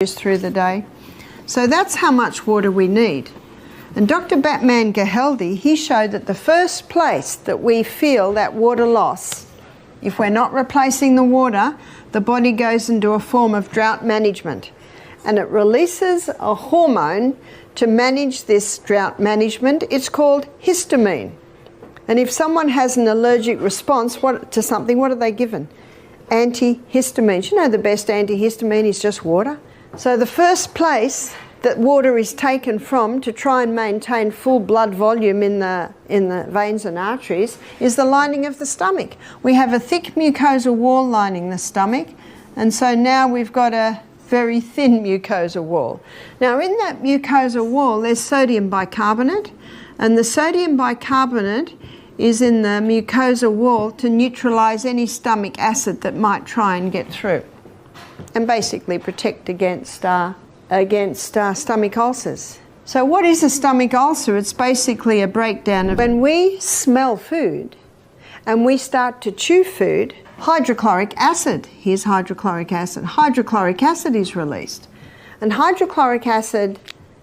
through the day. So that's how much water we need. And Dr. Batman-Geheldy, he showed that the first place that we feel that water loss, if we're not replacing the water, the body goes into a form of drought management. And it releases a hormone to manage this drought management. It's called histamine. And if someone has an allergic response to something, what are they given? Antihistamines. You know the best antihistamine is just water. So the first place that water is taken from to try and maintain full blood volume in the veins and arteries is the lining of the stomach. We have a thick mucosal wall lining the stomach, and so now we've got a very thin mucosal wall. Now in that mucosal wall there's sodium bicarbonate, and the sodium bicarbonate is in the mucosal wall to neutralize any stomach acid that might try and get through, and basically protect against stomach ulcers. So what is a stomach ulcer? It's basically a breakdown of when we smell food and we start to chew food, hydrochloric acid, here's hydrochloric acid is released. And hydrochloric acid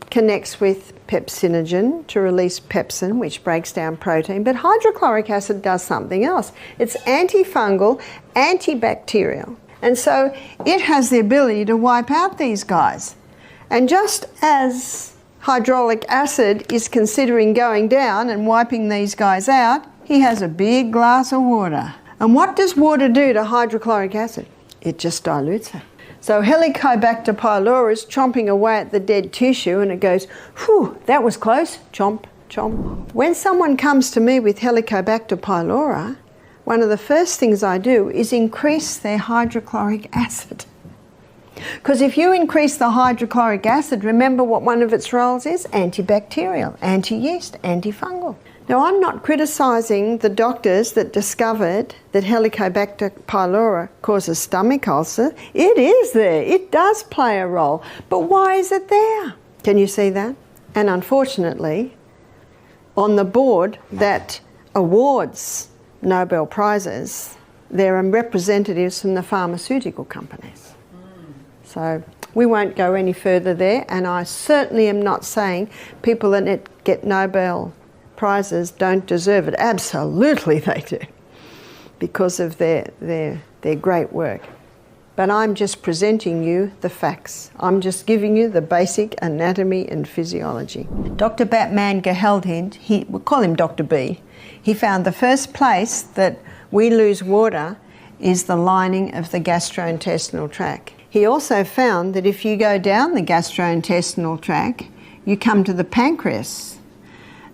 connects with pepsinogen to release pepsin, which breaks down protein, but hydrochloric acid does something else. It's antifungal, antibacterial. And so it has the ability to wipe out these guys. And just as hydrochloric acid is considering going down and wiping these guys out, he has a big glass of water. And what does water do to hydrochloric acid? It just dilutes it. So Helicobacter pylori is chomping away at the dead tissue, and it goes, whew, that was close, chomp, chomp. When someone comes to me with Helicobacter pylori, one of the first things I do is increase their hydrochloric acid. Because if you increase the hydrochloric acid, remember what one of its roles is? Antibacterial, anti-yeast, antifungal. Now, I'm not criticising the doctors that discovered that Helicobacter pylori causes stomach ulcer. It is there. It does play a role. But why is it there? Can you see that? And unfortunately, on the board that awards Nobel Prizes, there are representatives from the pharmaceutical companies. So we won't go any further there, and I certainly am not saying people that get Nobel Prizes don't deserve it. Absolutely they do, because of their great work. But I'm just presenting you the facts. I'm just giving you the basic anatomy and physiology. Dr. Batman-Geheldy, we'll call him Dr. B, he found the first place that we lose water is the lining of the gastrointestinal tract. He also found that if you go down the gastrointestinal tract, you come to the pancreas.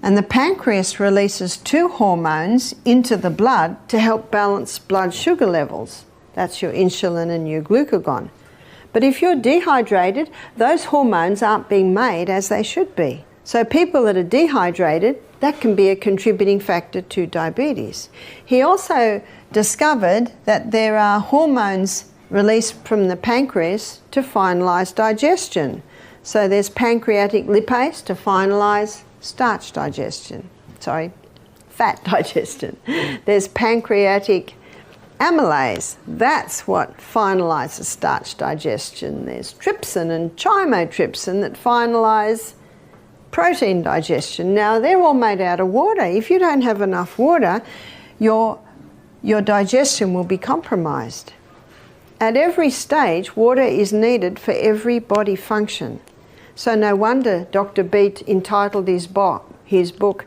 And the pancreas releases two hormones into the blood to help balance blood sugar levels. That's your insulin and your glucagon. But if you're dehydrated, those hormones aren't being made as they should be. So people that are dehydrated, that can be a contributing factor to diabetes. He also discovered that there are hormones released from the pancreas to finalise digestion. So there's pancreatic lipase to finalise starch digestion. Fat digestion. There's pancreatic amylase. That's what finalises starch digestion. There's trypsin and chymotrypsin that finalise protein digestion. Now, they're all made out of water. If you don't have enough water, your digestion will be compromised. At every stage, water is needed for every body function. So no wonder Dr. Beat entitled his book,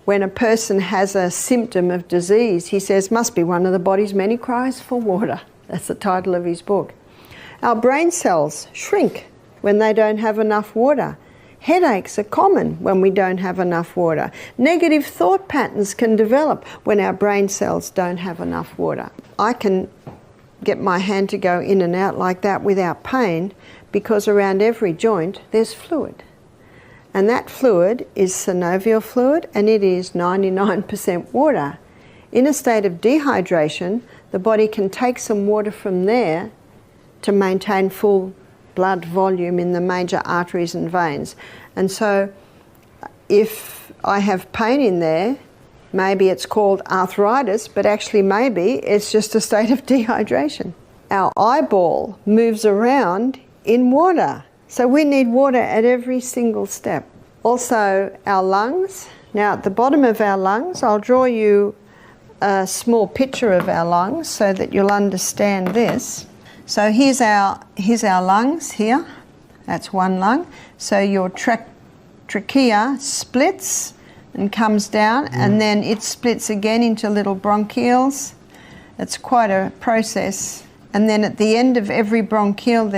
when a person has a symptom of disease, he says, must be one of the body's many cries for water. That's the title of his book. Our brain cells shrink when they don't have enough water. Headaches are common when we don't have enough water. Negative thought patterns can develop when our brain cells don't have enough water. I can get my hand to go in and out like that without pain, because around every joint there's fluid. And that fluid is synovial fluid, and it is 99% water. In a state of dehydration, the body can take some water from there to maintain full blood volume in the major arteries and veins. And so if I have pain in there, maybe it's called arthritis, but actually maybe it's just a state of dehydration. Our eyeball moves around in water. So we need water at every single step. Also our lungs. Now at the bottom of our lungs, I'll draw you a small picture of our lungs so that you'll understand this. So here's our lungs here. That's one lung. So your trachea splits and comes down, and then it splits again into little bronchioles. It's quite a process. And then at the end of every bronchiole,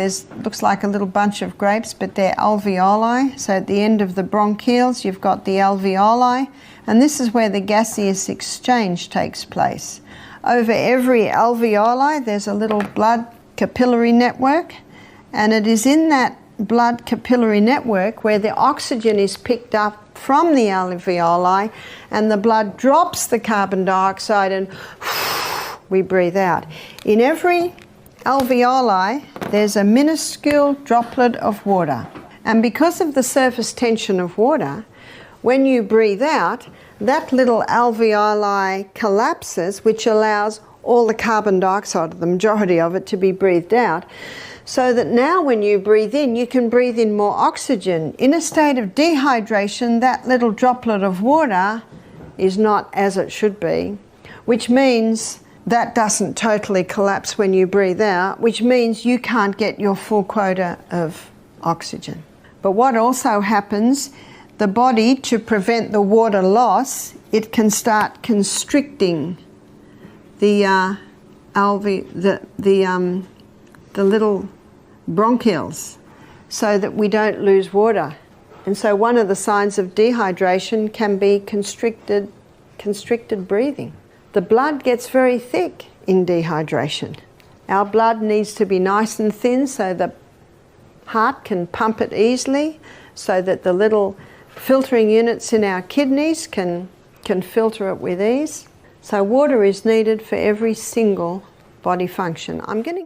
looks like a little bunch of grapes, but they're alveoli. So at the end of the bronchioles, you've got the alveoli, and this is where the gaseous exchange takes place. Over every alveoli, there's a little blood capillary network, and it is in that blood capillary network where the oxygen is picked up from the alveoli, and the blood drops the carbon dioxide and we breathe out. In every alveoli, there's a minuscule droplet of water. And because of the surface tension of water, when you breathe out, that little alveoli collapses, which allows all the carbon dioxide, the majority of it, to be breathed out. So that now when you breathe in, you can breathe in more oxygen. In a state of dehydration, that little droplet of water is not as it should be, which means that doesn't totally collapse when you breathe out, which means you can't get your full quota of oxygen. But what also happens, the body, to prevent the water loss, it can start constricting the little bronchioles so that we don't lose water. And so one of the signs of dehydration can be constricted breathing. The blood gets very thick in dehydration. Our blood needs to be nice and thin so the heart can pump it easily, so that the little filtering units in our kidneys can filter it with ease. So water is needed for every single body function. I'm going to